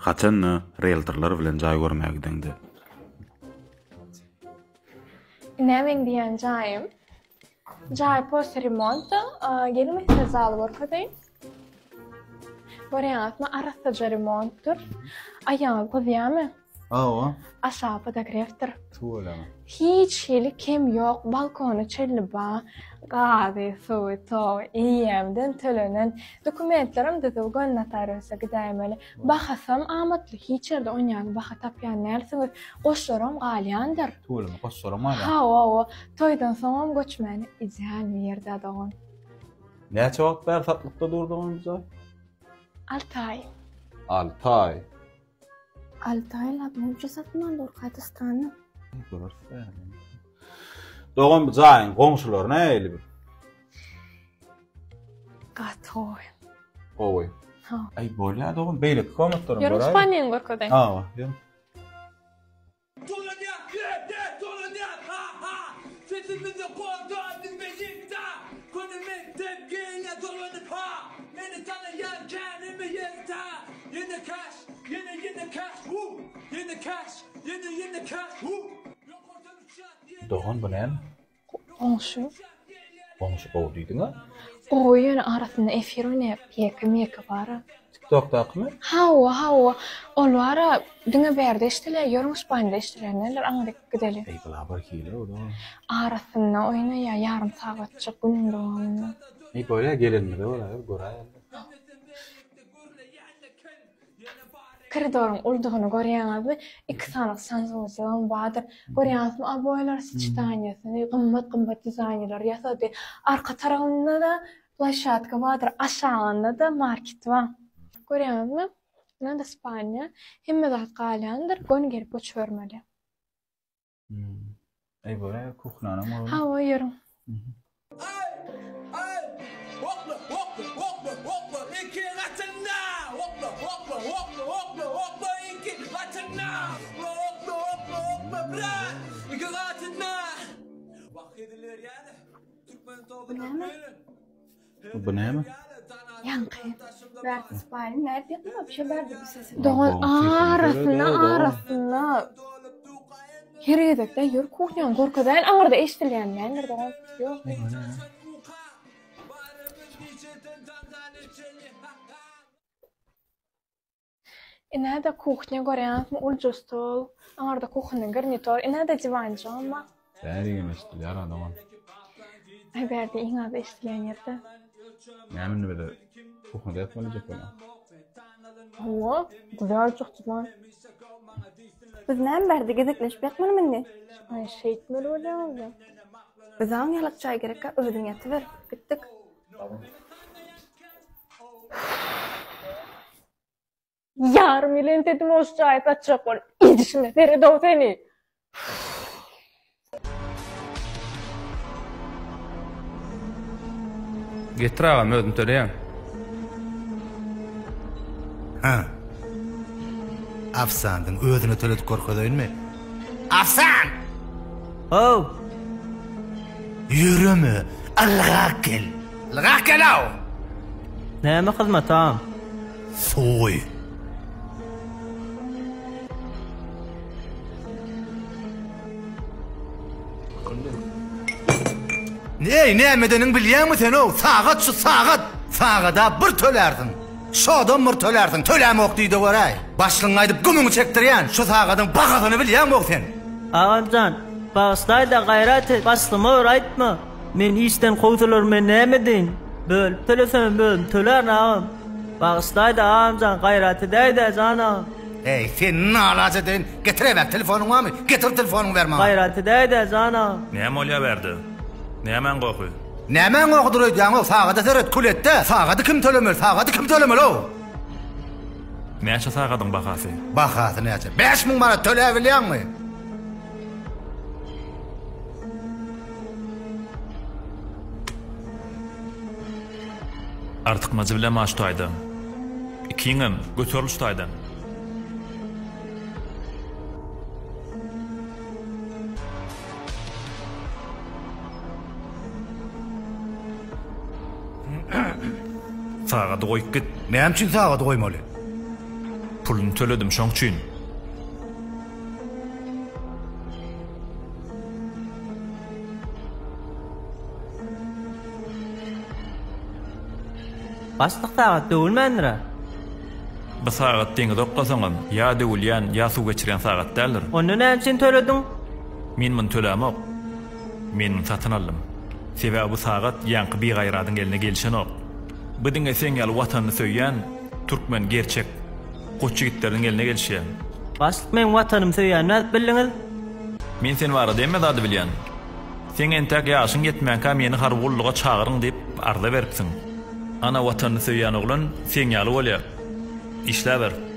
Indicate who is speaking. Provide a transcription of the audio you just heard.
Speaker 1: Kaçanny realtorlar bilen jaý görmäge gideňdi.
Speaker 2: Nämen diýen jaýym. Jaý post remont, gelmese zaly gorkady. Variantma arasda remontdur. Ayağı goýýarmy?
Speaker 1: Awa.
Speaker 2: Aşağı podogrefdir.
Speaker 1: Tuğlama.
Speaker 2: Hiç şeyli kem yok. Balkonu çelli ba. Gazi, suyu, toğu, iyiyemden tölenen. Dokumentlerim de gon notariusa gidämeli. Bahasam amatlı. Hiç yerde onyağı baha tapyan närsiniz. Goşlaram galyandır.
Speaker 1: Tuğlama, goşlaram hala.
Speaker 2: Ha, toydan soňam göçmeni ideal bir yerde doğun.
Speaker 1: Näçe wagt bäri satlykda durdyňyz?
Speaker 2: 6 ay.
Speaker 1: 6 ay.
Speaker 2: 6 ay labnymça satman Dorkatystany.
Speaker 1: Doğan bu jaýyň goňşular näýeli bir?
Speaker 2: Gatoy.
Speaker 1: Owy.
Speaker 2: Ha.
Speaker 1: Ay bolýa doğan beýle komatlaryň
Speaker 2: Ýörüň Spaniýa gorkady.
Speaker 1: Awa, ýa. Doğan bu näme?
Speaker 2: Onşu.
Speaker 1: Goňşy gowy diýdiňa?
Speaker 2: Oyun arasında efirine piyeka var.
Speaker 1: TikTok'dakmy?
Speaker 2: Hawa. Olara düňe berde işdiler, ýörüň Spaniýada işdiler. Neler aňdyk gideli.
Speaker 1: Ey bulabar kile o da.
Speaker 2: Arasında oýnaýa ýarym sagatça gün dowamlı.
Speaker 1: Ey bolýa gelenmede bolar, goraýar.
Speaker 2: Koridorun uldugyny görýäňizmi? 2 sanaty sansasyň badyr. Görýäňizmi? Aboýlar sıçtanyasy, gymmat dizaynlar ýasady. Arka tarapynda da plaşatka badyr, aşağında da market bar. Görýäňizmi? Näde Spaniýa hemme zat galyandyr, gön gelip göçürmeli.
Speaker 1: Ey bolýa kuchnana mı?
Speaker 2: Ha, ýörüň.
Speaker 1: Bu näme?
Speaker 2: Yankı.
Speaker 3: Berdi Spaniýa näde ýapma? Bir şey berdi bu sesi.
Speaker 2: Doğan arasında. Hergedekde ýör kuhňaň gorkadan aňyrda eşdilýän näler doğan? Ýok. Näde kuhňa görýäňizmi? Ulja stol, aňyrda kuhnyň garnitur, näde diwan jamma?
Speaker 1: Bäri eşdil ýar adam.
Speaker 2: Ay berdi iňa eşdilýän ýerde.
Speaker 1: Näme bile kuhnyda ýatmalyjak bolar.
Speaker 2: Hawa, güzel çykdylar.
Speaker 3: Biz näme berdi gezekleşip ýatmanmyny?
Speaker 2: Ay şeýtmeli bolýardy.
Speaker 3: Biz aň ýalyk çay gerekkä özüň ýatyber. Gitdik.
Speaker 2: Yarım yılın dedim o çay kaçacak ol. İdişime Feride o seni.
Speaker 4: Getir ağam ödüm töleýän.
Speaker 5: Ha. Afsandyň özüne töledip gorkadyňmy? Afsan!
Speaker 6: Oh,
Speaker 5: Yürümi? Alga gel. Alga gel aw.
Speaker 6: näme hyzmat ağam?
Speaker 5: Soy. Nämedenin bilýärmi sen o? Sagat şu sagat. Sagada bir tölerdiň. Şodan bir tölerdiň. Töläme ok diýdi goraý. Başlygyň aýdyp gümüňi çekdirýän. Şu sagadyň bagadyny bilýärmi ok sen?
Speaker 6: Ağamcan, bağışlay da gayret et. Başlyma öýretme. Men işden gowdylar men näme deýin? Böl, telefon böl, töler ağam. Bağışlay da ağamcan gayret edäýdi canam.
Speaker 5: Ey sen nalaja den. Getirebe telefonuňy mı? Getir telefonuňy berme.
Speaker 6: Gayret edäýdi canam.
Speaker 4: Näme olýa berdi? Nämen goky?
Speaker 5: Nämen ogdurýan o sagada seret kuletde. Sagady kim tölemel? Sagady kim tölemel o?
Speaker 4: Näçe sagadyň bahasy?
Speaker 5: Bahasy näçe? 5000 manat tölebilýärmi?
Speaker 4: Artık mazibile maaş toyda. İkiňem götürülüş toyda. Sağa da koyup git.
Speaker 5: Näme üçin sağa goýmaly?
Speaker 4: pulunu töledim şoň üçin.
Speaker 6: Başlyk sagat döwülmändir.
Speaker 4: Bu sagat deňe doktasaňam ýa döwülýän ýa suw geçiren sagat däldir.
Speaker 6: Onu näme üçin töledin?
Speaker 4: Men muny tölämok. Men satyn aldım. Sebäbi bu sagat ýanky bir gaýradyň eline gelişen ok. Bu diňe sen ýaly watanyny söýýän türkmen gerçek goççy gitleriniň eline gelişýär.
Speaker 6: Başlyk men watanym söýýän näde bildiňiz?
Speaker 4: Men sen wara demme zady bilýän. Sen entek ýaşyň ýetmän ka meni harwulluga çağırın diýip arda beripsiň. Ana watanyny söýýän oglan sen ýaly bolýar. İşläber.